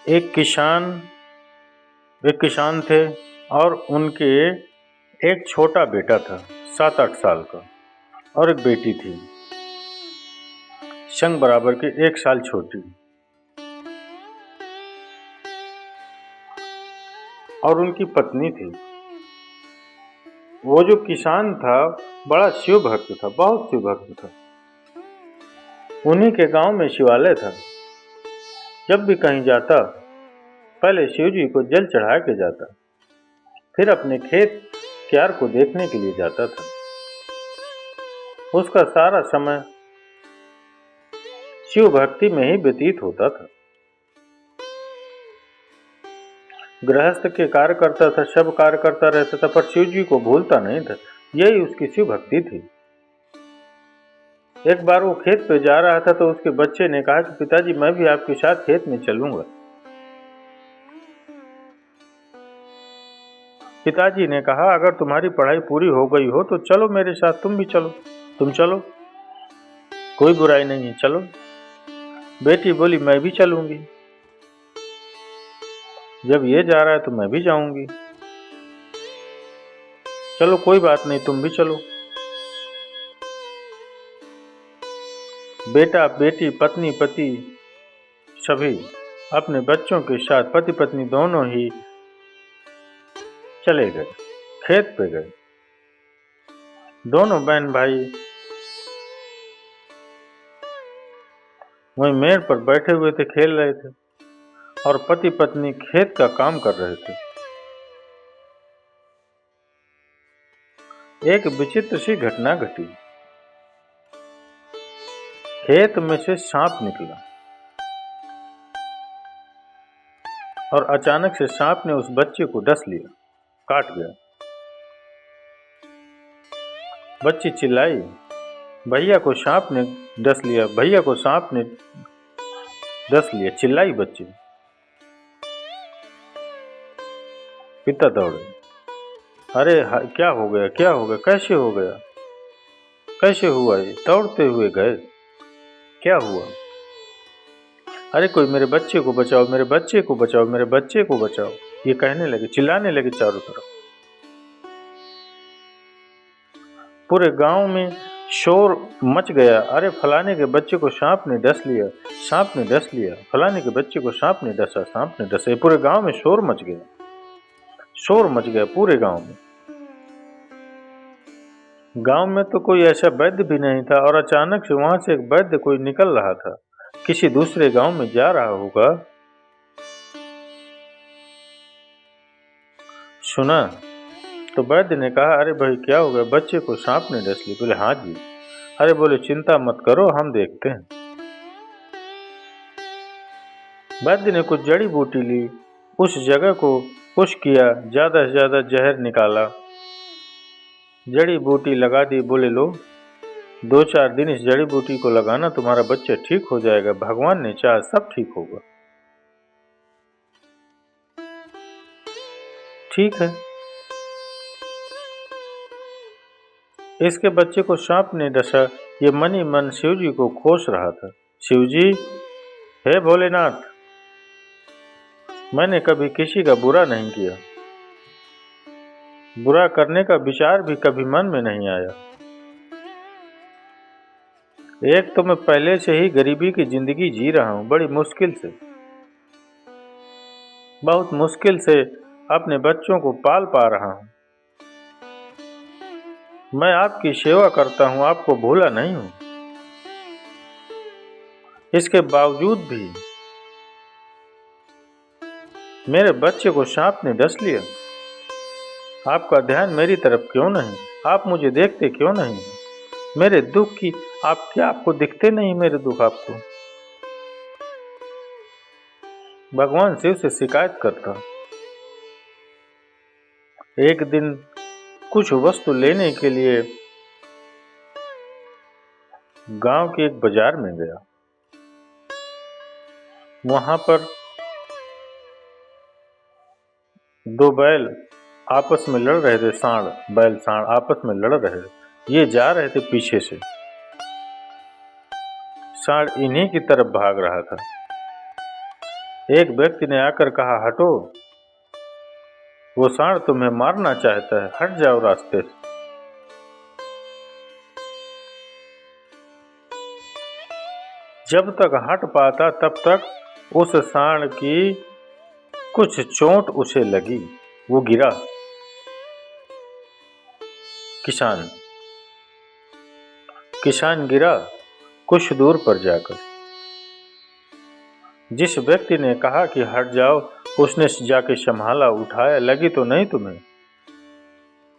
एक किसान थे और उनके एक छोटा बेटा था 7-8 साल का और एक बेटी थी संग बराबर की 1 साल छोटी। और उनकी पत्नी थी। वो जो किसान था बड़ा शिव भक्त था, बहुत शिव भक्त था। उन्हीं के गांव में शिवालय था। जब भी कहीं जाता पहले शिव जी को जल चढ़ा के जाता, फिर अपने खेत क्यार को देखने के लिए जाता था। उसका सारा समय शिव भक्ति में ही व्यतीत होता था। गृहस्थ के कार्य करता था, सब कार्य करता रहता था, पर शिव जी को भूलता नहीं था। यही उसकी शिव भक्ति थी। एक बार वो खेत पे जा रहा था तो उसके बच्चे ने कहा कि पिताजी मैं भी आपके साथ खेत में चलूंगा। पिताजी ने कहा अगर तुम्हारी पढ़ाई पूरी हो गई हो तो चलो मेरे साथ, तुम भी चलो। तुम चलो, कोई बुराई नहीं है, चलो। बेटी बोली मैं भी चलूंगी, जब ये जा रहा है तो मैं भी जाऊंगी। चलो कोई बात नहीं, तुम भी चलो। बेटा बेटी पत्नी पति सभी अपने बच्चों के साथ पति पत्नी दोनों ही चले गए, खेत पे गए। दोनों बहन भाई वहीं मेड़ पर बैठे हुए थे, खेल रहे थे और पति पत्नी खेत का काम कर रहे थे। एक विचित्र सी घटना घटी। खेत में से सांप निकला और अचानक से सांप ने उस बच्चे को डस लिया, काट गया। बच्ची चिल्लाई, भैया को सांप ने डस लिया, भैया को सांप ने डस लिया, चिल्लाई बच्ची। पिता दौड़े, अरे क्या हो गया, क्या हो गया, कैसे हो गया, कैसे हुआ ये? दौड़ते हुए गए, क्या हुआ? अरे कोई मेरे बच्चे को बचाओ, मेरे बच्चे को बचाओ, मेरे बच्चे को बचाओ, ये कहने लगे, चिल्लाने लगे चारों तरफ। पूरे गांव में शोर मच गया, अरे फलाने के बच्चे को सांप ने डस लिया, सांप ने डस लिया, फलाने के बच्चे को सांप ने डसा, सांप ने डसा। पूरे गांव में शोर मच गया, शोर मच गया पूरे गांव में। गांव में तो कोई ऐसा वैद्य भी नहीं था और अचानक से वहां से एक वैद्य कोई निकल रहा था, किसी दूसरे गांव में जा रहा होगा। सुना तो वैद्य ने कहा, अरे भाई क्या हो गया, बच्चे को सांप ने डस लिया? बोले हाँ जी। अरे बोले चिंता मत करो, हम देखते हैं। वैद्य ने कुछ जड़ी बूटी ली, उस जगह को कुछ किया, ज्यादा से ज्यादा जहर निकाला, जड़ी बूटी लगा दी। बोले लो 2-4 दिन इस जड़ी बूटी को लगाना, तुम्हारा बच्चा ठीक हो जाएगा, भगवान ने चाहा सब ठीक होगा। ठीक है। इसके बच्चे को सांप ने डसा, ये मन ही मन शिव जी को कोस रहा था। शिव जी, हे भोलेनाथ, मैंने कभी किसी का बुरा नहीं किया, बुरा करने का विचार भी कभी मन में नहीं आया। एक तो मैं पहले से ही गरीबी की जिंदगी जी रहा हूं, बड़ी मुश्किल से, बहुत मुश्किल से अपने बच्चों को पाल पा रहा हूं। मैं आपकी सेवा करता हूं, आपको भूला नहीं हूं। इसके बावजूद भी मेरे बच्चे को सांप ने डस लिया। आपका ध्यान मेरी तरफ क्यों नहीं? आप मुझे देखते क्यों नहीं? मेरे दुख की आपको दिखते नहीं मेरे दुख आपको? भगवान शिव से शिकायत करता। एक दिन कुछ वस्तु लेने के लिए गांव के एक बाजार में गया। वहां पर 2 बैल आपस में लड़ रहे थे, बैल सांड आपस में लड़ रहे थे। ये जा रहे थे पीछे से, सांड इन्हीं की तरफ भाग रहा था। एक व्यक्ति ने आकर कहा, हटो, वो सांड तुम्हें मारना चाहता है, हट जाओ रास्ते से। जब तक हट पाता तब तक उस सांड की कुछ चोट उसे लगी, वो गिरा। किसान गिरा कुछ दूर पर जाकर। जिस व्यक्ति ने कहा कि हट जाओ, उसने जाके संभाला, उठाया, लगी तो नहीं तुम्हें?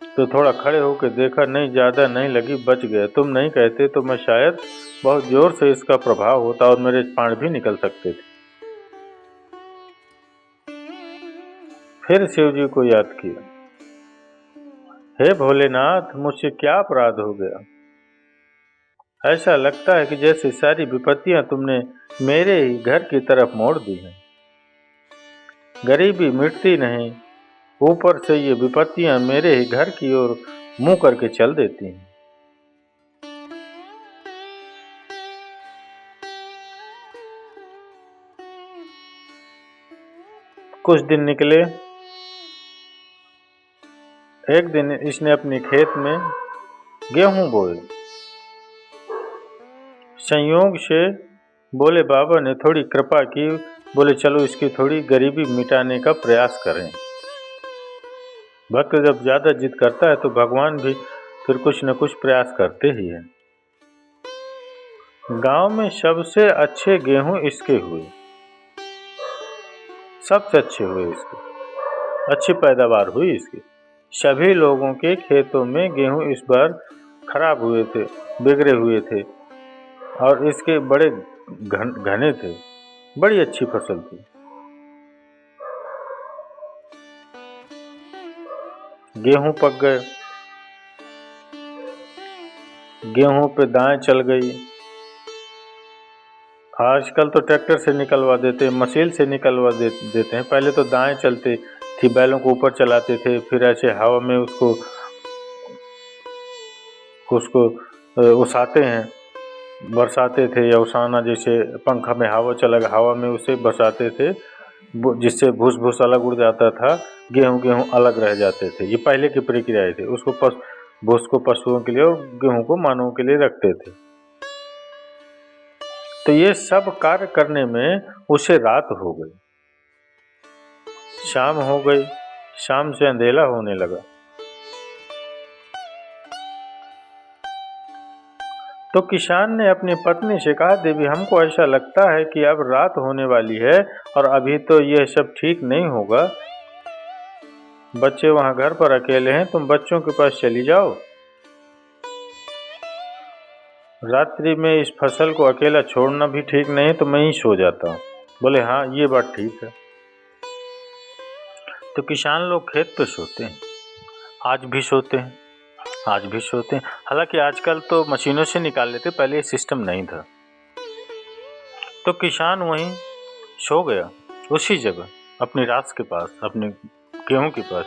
तो थोड़ा खड़े होकर देखा, नहीं, ज्यादा नहीं लगी, बच गया। तुम नहीं कहते तो मैं शायद बहुत जोर से इसका प्रभाव होता और मेरे प्राण भी निकल सकते थे। फिर शिव जी को याद किया, हे भोलेनाथ, मुझसे क्या अपराध हो गया? ऐसा लगता है कि जैसे सारी विपत्तियां तुमने मेरे ही घर की तरफ मोड़ दी हैं। गरीबी मिटती नहीं, ऊपर से ये विपत्तियां मेरे ही घर की ओर मुंह करके चल देती हैं। कुछ दिन निकले। एक दिन इसने अपने खेत में गेहूं बोए। संयोग से बोले बाबा ने थोड़ी कृपा की, बोले चलो इसकी थोड़ी गरीबी मिटाने का प्रयास करें। भक्त जब ज्यादा जिद करता है तो भगवान भी फिर कुछ न कुछ प्रयास करते ही हैं। गांव में सबसे अच्छे गेहूं इसके हुए, सबसे अच्छे हुए इसके, अच्छी पैदावार हुई इसकी। सभी लोगों के खेतों में गेहूं इस बार खराब हुए थे, बिगड़े हुए थे, और इसके बड़े घने थे, बड़ी अच्छी फसल थी। गेहूं पक गए, गेहूं पे दाएं चल गई। आजकल तो ट्रैक्टर से निकलवा देते हैं, मशीन से निकलवा देते हैं। पहले तो दाएं चलती थी, बैलों को ऊपर चलाते थे, फिर ऐसे हवा में उसको उसाते हैं, बरसाते थे, या उसाना जैसे पंखा में हवा चला, हवा में उसे बरसाते थे, जिससे भूस भूस अलग उड़ जाता था, गेहूं अलग रह जाते थे। ये पहले की प्रक्रिया थी। उसको भूस को पशुओं के लिए और गेहूं को मानवों के लिए रखते थे। तो ये सब कार्य करने में उसे रात हो गई, शाम हो गई, शाम से अंधेरा होने लगा। तो किसान ने अपनी पत्नी से कहा, देवी, हमको ऐसा लगता है कि अब रात होने वाली है और अभी तो यह सब ठीक नहीं होगा। बच्चे वहां घर पर अकेले हैं, तुम बच्चों के पास चली जाओ। रात्रि में इस फसल को अकेला छोड़ना भी ठीक नहीं, तो मैं ही सो जाता हूँ। बोले, हाँ, ये बात ठीक है। तो किसान लोग खेत पे सोते हैं, आज भी सोते हैं, आज भी सोते हैं। हालांकि आजकल तो मशीनों से निकाल लेते, पहले ये सिस्टम नहीं था। तो किसान वहीं सो गया, उसी जगह, अपनी रास के पास, अपने गेहूं के पास।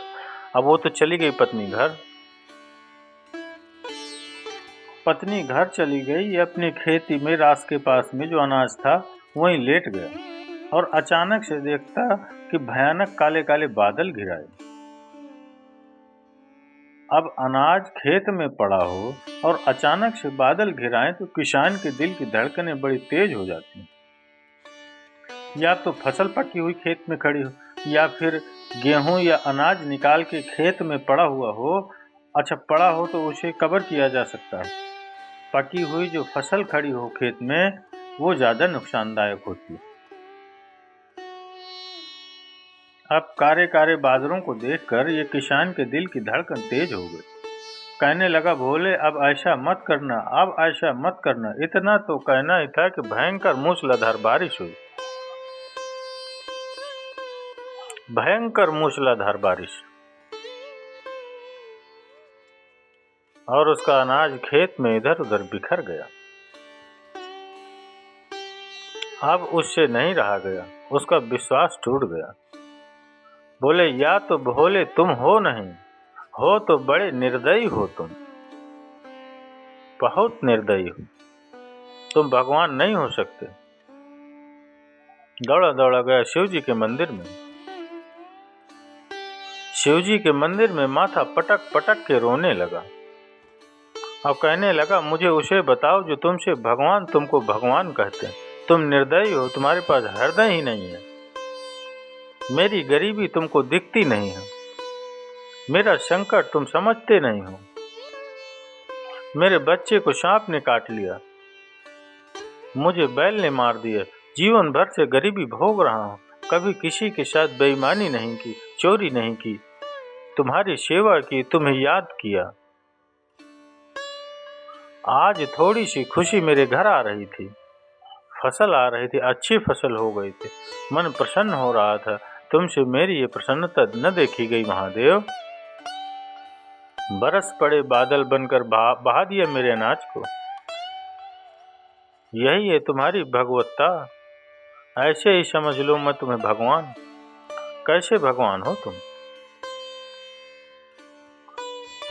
अब वो तो चली गई पत्नी घर। पत्नी घर चली गई, अपनी खेती में रास के पास में जो अनाज था वहीं लेट गया और अचानक से देखता कि भयानक काले काले बादल घिराए। अब अनाज खेत में पड़ा हो और अचानक से बादल घिराए तो किसान के दिल की धड़कनें बड़ी तेज हो जाती हैं। या तो फसल पकी हुई खेत में खड़ी हो, या फिर गेहूं या अनाज निकाल के खेत में पड़ा हुआ हो। अच्छा, पड़ा हो तो उसे कवर किया जा सकता है। पकी हुई जो फसल खड़ी हो खेत में, वो ज्यादा नुकसानदायक होती है। अब कारे कारे बादलों को देखकर ये किसान के दिल की धड़कन तेज हो गई। कहने लगा, भोले, अब ऐसा मत करना, अब ऐसा मत करना। इतना तो कहना ही था कि भयंकर मूसलाधार बारिश हुई, भयंकर मूसलाधार बारिश, और उसका अनाज खेत में इधर उधर बिखर गया। अब उससे नहीं रहा गया, उसका विश्वास टूट गया। बोले, या तो भोले तुम हो नहीं, हो तो बड़े निर्दयी हो, तुम बहुत निर्दयी हो, तुम भगवान नहीं हो सकते। दौड़ा दौड़ा गया शिव जी के मंदिर में। शिव जी के मंदिर में माथा पटक पटक के रोने लगा और कहने लगा, मुझे उसे बताओ जो तुमसे भगवान तुमको भगवान कहते हैं। तुम निर्दयी हो, तुम्हारे पास हृदय ही नहीं है। मेरी गरीबी तुमको दिखती नहीं है, मेरा संकट तुम समझते नहीं हो। मेरे बच्चे को सांप ने काट लिया, मुझे बैल ने मार दिया, जीवन भर से गरीबी भोग रहा हूँ, कभी किसी के साथ बेईमानी नहीं की, चोरी नहीं की, तुम्हारी सेवा की, तुम्हें याद किया। आज थोड़ी सी खुशी मेरे घर आ रही थी, फसल आ रही थी, अच्छी फसल हो गई थी, मन प्रसन्न हो रहा था। तुमसे मेरी ये प्रसन्नता न देखी गई महादेव। बरस पड़े बादल बनकर बहा दिया मेरे अनाज को। यही है तुम्हारी भगवत्ता। ऐसे ही समझ लो मैं तुम्हें भगवान। कैसे भगवान हो तुम?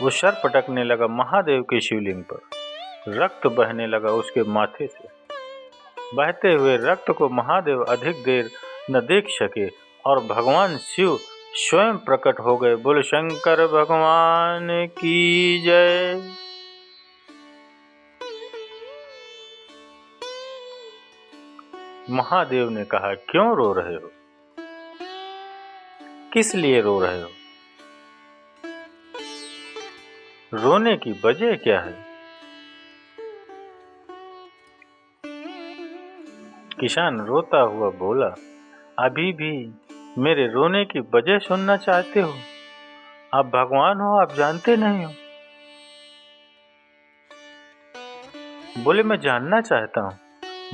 वो सर पटकने लगा महादेव के शिवलिंग पर। रक्त बहने लगा उसके माथे से। बहते हुए रक्त को महादेव अधिक देर न देख सके और भगवान शिव स्वयं प्रकट हो गए। बोले शंकर भगवान की जय। महादेव ने कहा, क्यों रो रहे हो? किस लिए रो रहे हो? रोने की वजह क्या है? किसान रोता हुआ बोला, अभी भी मेरे रोने की वजह सुनना चाहते हो? आप भगवान हो, आप जानते नहीं हो। बोले मैं जानना चाहता हूँ,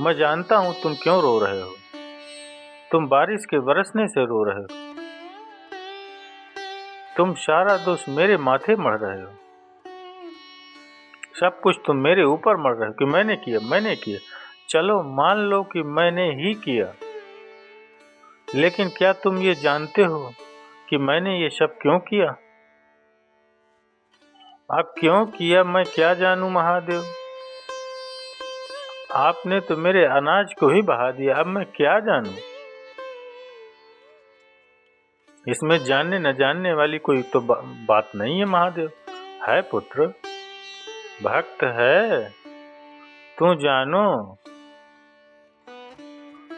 मैं जानता हूँ तुम क्यों रो रहे हो। तुम बारिश के बरसने से रो रहे हो। तुम सारा दोष मेरे माथे मढ़ रहे हो। सब कुछ तुम मेरे ऊपर मढ़ रहे हो कि मैंने किया। चलो मान लो कि मैंने ही किया, लेकिन क्या तुम ये जानते हो कि मैंने ये सब क्यों किया? अब क्यों किया मैं क्या जानूं महादेव। आपने तो मेरे अनाज को ही बहा दिया, अब मैं क्या जानूं। इसमें जानने न जानने वाली कोई तो बात नहीं है महादेव। है पुत्र, भक्त है, तू जानो।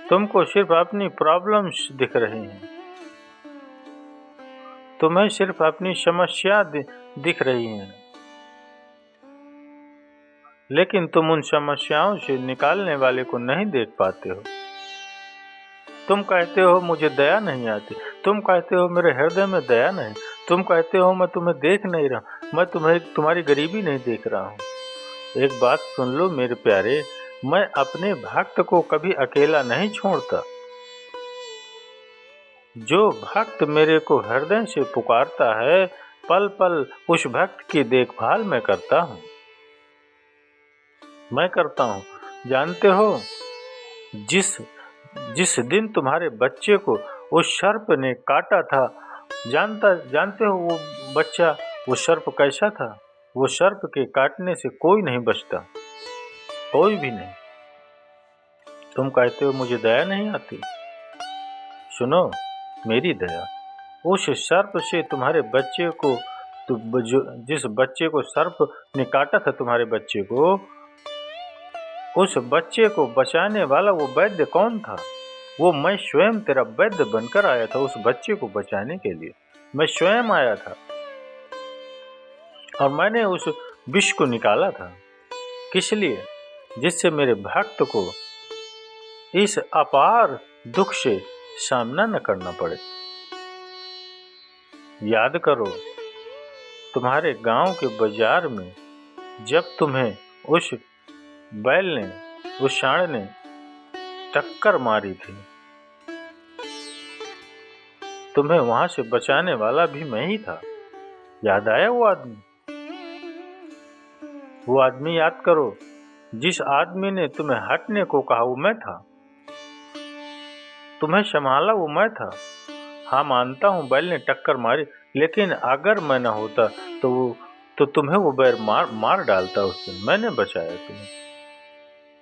तुमको सिर्फ अपनी प्रॉब्लम्स दिख रही हैं, तुम्हें सिर्फ अपनी समस्या दिख रही हैं, लेकिन तुम उन समस्याओं से निकालने वाले को नहीं देख पाते हो। तुम कहते हो मुझे दया नहीं आती, तुम कहते हो मेरे हृदय में दया नहीं, तुम कहते हो मैं तुम्हें देख नहीं रहा, मैं तुम्हारी गरीबी नहीं देख रहा हूँ। एक बात सुन लो मेरे प्यारे, मैं अपने भक्त को कभी अकेला नहीं छोड़ता। जो भक्त मेरे को हृदय से पुकारता है, पल पल उस भक्त की देखभाल मैं करता हूँ। जानते हो, जिस दिन तुम्हारे बच्चे को उस सर्प ने काटा था, जानते हो वो बच्चा, वो सर्प कैसा था? वो सर्प के काटने से कोई नहीं बचता, कोई भी नहीं। तुम कहते हो मुझे दया नहीं आती, सुनो मेरी दया। उस सर्प से तुम्हारे बच्चे को, जिस बच्चे को सर्प ने काटा था तुम्हारे बच्चे को, उस बच्चे को बचाने वाला वो वैद्य कौन था? वो मैं स्वयं तेरा वैद्य बनकर आया था। उस बच्चे को बचाने के लिए मैं स्वयं आया था और मैंने उस विष को निकाला था। किस लिए? जिससे मेरे भक्त को इस अपार दुख से सामना न करना पड़े। याद करो, तुम्हारे गांव के बाजार में जब तुम्हें उस बैल ने, उस सांड ने टक्कर मारी थी, तुम्हें वहां से बचाने वाला भी मैं ही था। याद आया वो आदमी? वो आदमी याद करो, जिस आदमी ने तुम्हें हटने को कहा वो मैं था, तुम्हें संभाला वो मैं था। हाँ मानता हूँ बैल ने टक्कर मारी, लेकिन अगर मैं न होता तो तुम्हें वो बैल मार डालता। उस दिन मैंने बचाया तुम्हें।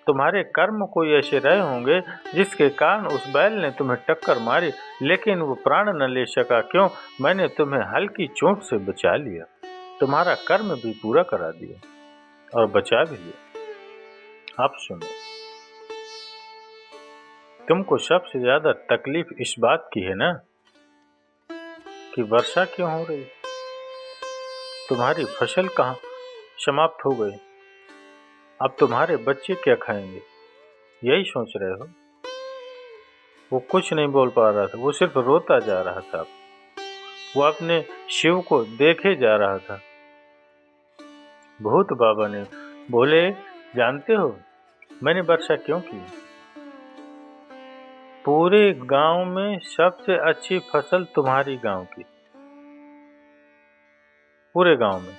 तुम्हारे कर्म कोई ऐसे रहे होंगे जिसके कारण उस बैल ने तुम्हें टक्कर मारी, लेकिन वो प्राण न ले सका। क्यों? मैंने तुम्हें हल्की चोट से बचा लिया, तुम्हारा कर्म भी पूरा करा दिया और बचा भी लिया। अब सुनो, तुमको सबसे ज्यादा तकलीफ इस बात की है ना कि वर्षा क्यों हो रही, तुम्हारी फसल कहाँ समाप्त हो गई, अब तुम्हारे बच्चे क्या खाएंगे, यही सोच रहे हो। वो कुछ नहीं बोल पा रहा था, वो सिर्फ रोता जा रहा था। वो अपने शिव को देखे जा रहा था। भूत बाबा ने बोले, जानते हो मैंने वर्षा क्यों की? पूरे गांव में सबसे अच्छी फसल तुम्हारी गांव की, पूरे गांव में,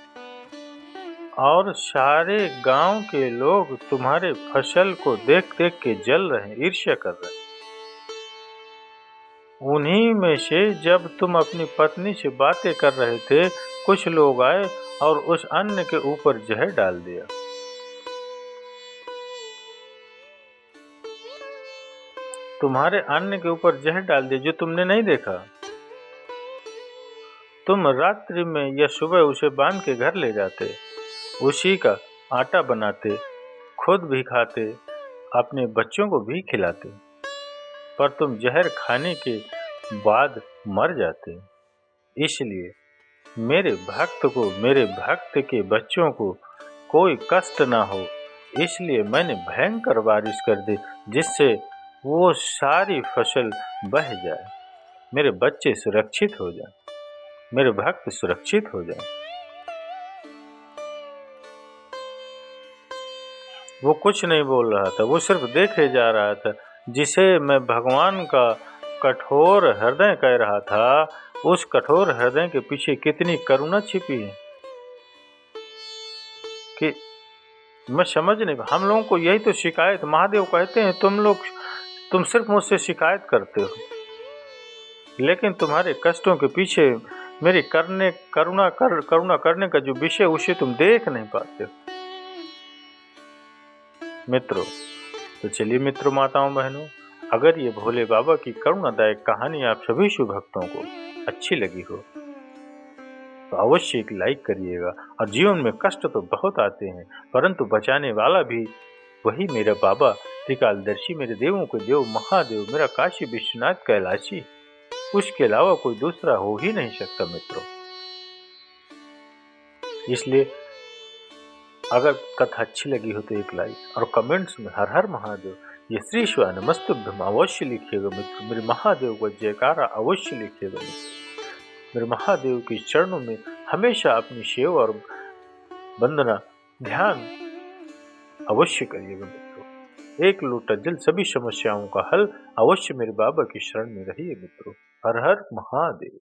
और सारे गांव के लोग तुम्हारे फसल को देख देख के जल रहे हैं, ईर्ष्या कर रहे हैं। उन्हीं में से जब तुम अपनी पत्नी से बातें कर रहे थे, कुछ लोग आए और उस अन्न के ऊपर जहर डाल दिया। तुम्हारे अन्न के ऊपर जहर डाल दिया जो तुमने नहीं देखा। तुम रात्रि में या सुबह उसे बांध के घर ले जाते, उसी का आटा बनाते, खुद भी खाते, अपने बच्चों को भी खिलाते, पर तुम जहर खाने के बाद मर जाते। इसलिए मेरे भक्त को, मेरे भक्त के बच्चों को कोई कष्ट ना हो, इसलिए मैंने भयंकर बारिश कर दी जिससे वो सारी फसल बह जाए, मेरे बच्चे सुरक्षित हो जाए, मेरे भक्त सुरक्षित हो जाए। वो कुछ नहीं बोल रहा था, वो सिर्फ देखे जा रहा था। जिसे मैं भगवान का कठोर हृदय कह रहा था, उस कठोर हृदय के पीछे कितनी करुणा छिपी है कि मैं समझ नहीं। हम लोगों को यही तो शिकायत, महादेव कहते हैं तुम सिर्फ मुझसे शिकायत करते हो, लेकिन तुम्हारे कष्टों के पीछे मेरी करुणा करने का जो विषय, उसे तुम देख नहीं पाते हो। मित्रों, तो चलिए मित्रों, माताओं बहनों, अगर ये भोले बाबा की करुणादायक कहानी आप सभी शिव भक्तों को अच्छी लगी हो तो अवश्य एक लाइक करिएगा। और जीवन में कष्ट तो बहुत आते हैं, परंतु बचाने वाला भी वही मेरा बाबा त्रिकालदर्शी, मेरे देवों के देव महादेव, मेरा काशी विश्वनाथ कैलाशी, उसके अलावा कोई दूसरा हो ही नहीं सकता मित्रों। इसलिए अगर कथा अच्छी लगी हो तो एक लाइक, और कमेंट्स में हर हर महादेव, ये श्री शिवाय नमस्तुभ्यम अवश्य लिखिएगा मित्र। मेरे महादेव का जयकारा अवश्य लिखिएगा मित्र। मेरे महादेव के चरणों में हमेशा अपनी सेवा और वंदना ध्यान अवश्य करिएगा मित्रों। एक लोटा जल सभी समस्याओं का हल, अवश्य मेरे बाबा की शरण में रहिए मित्रों। हर हर महादेव।